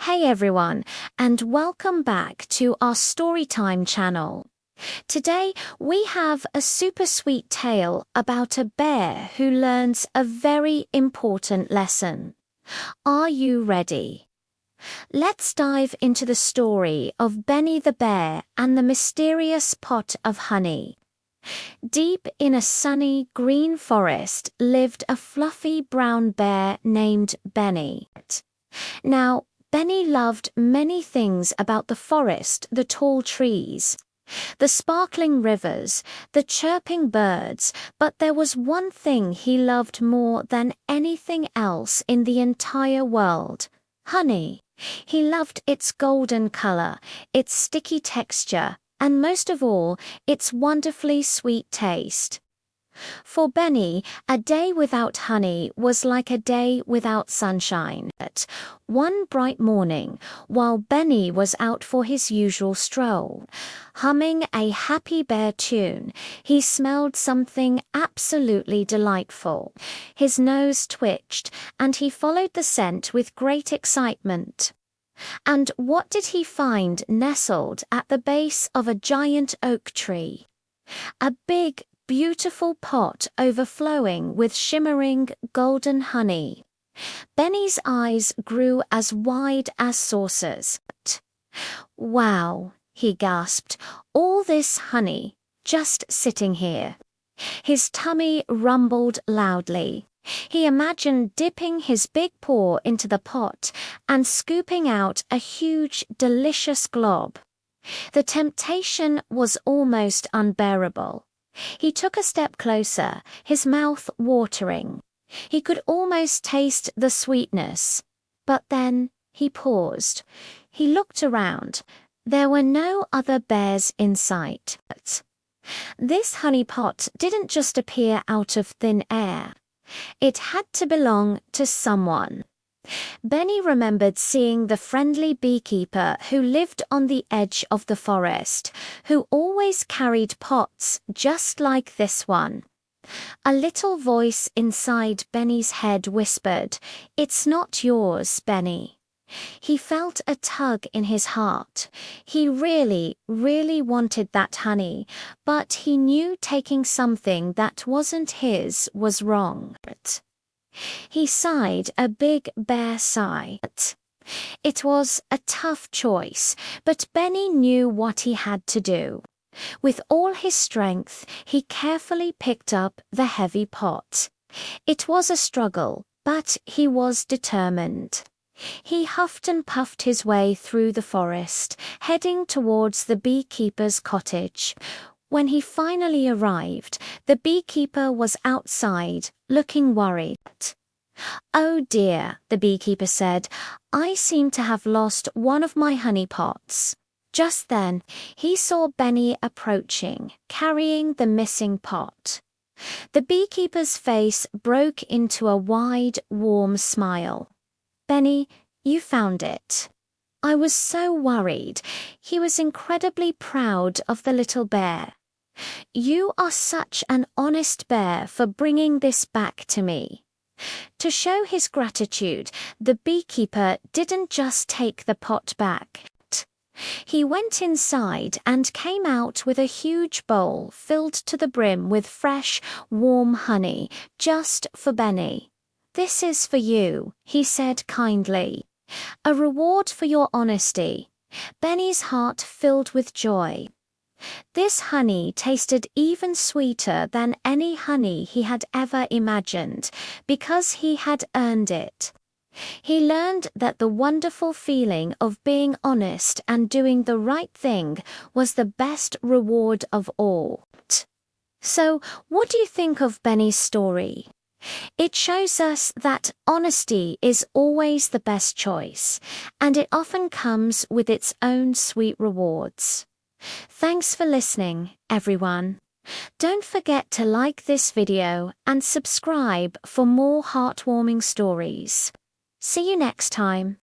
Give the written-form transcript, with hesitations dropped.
Hey everyone, and welcome back to our Storytime channel. Today we have a super sweet tale about a bear who learns a very important lesson. Are you ready? Let's dive into the story of Benny the bear and the mysterious pot of honey. Deep in a sunny green forest lived a fluffy brown bear named Benny. Now, Benny loved many things about the forest: the tall trees, the sparkling rivers, the chirping birds, but there was one thing he loved more than anything else in the entire world: honey. He loved its golden color, its sticky texture, and most of all, its wonderfully sweet taste. For Benny, a day without honey was like a day without sunshine. One bright morning, while Benny was out for his usual stroll, humming a happy bear tune, he smelled something absolutely delightful. His nose twitched, and he followed the scent with great excitement. And what did he find nestled at the base of a giant oak tree? A big, beautiful pot overflowing with shimmering golden honey. Benny's eyes grew as wide as saucers. "Wow," he gasped, "all this honey, just sitting here." His tummy rumbled loudly. He imagined dipping his big paw into the pot and scooping out a huge, delicious glob. The temptation was almost unbearable. He took a step closer, his mouth watering. He could almost taste the sweetness. But then he paused. He looked around. There were no other bears in sight. This honey pot didn't just appear out of thin air. It had to belong to someone. Benny remembered seeing the friendly beekeeper who lived on the edge of the forest, who always carried pots just like this one. A little voice inside Benny's head whispered, "It's not yours, Benny." He felt a tug in his heart. He really, really wanted that honey, but he knew taking something that wasn't his was wrong. He sighed a big bear sigh. It was a tough choice, but Benny knew what he had to do. With all his strength, he carefully picked up the heavy pot. It was a struggle, but he was determined. He huffed and puffed his way through the forest, heading towards the beekeeper's cottage. When he finally arrived, the beekeeper was outside, looking worried. "Oh dear," the beekeeper said, "I seem to have lost one of my honey pots." Just then, he saw Benny approaching, carrying the missing pot. The beekeeper's face broke into a wide, warm smile. "Benny, you found it." "I was so worried." He was incredibly proud of the little bear. "You are such an honest bear for bringing this back to me." To show his gratitude, the beekeeper didn't just take the pot back. He went inside and came out with a huge bowl filled to the brim with fresh, warm honey, just for Benny. "This is for you," he said kindly. "A reward for your honesty." Benny's heart filled with joy. This honey tasted even sweeter than any honey he had ever imagined, because he had earned it. He learned that the wonderful feeling of being honest and doing the right thing was the best reward of all. So, what do you think of Benny's story? It shows us that honesty is always the best choice, and it often comes with its own sweet rewards. Thanks for listening, everyone. Don't forget to like this video and subscribe for more heartwarming stories. See you next time.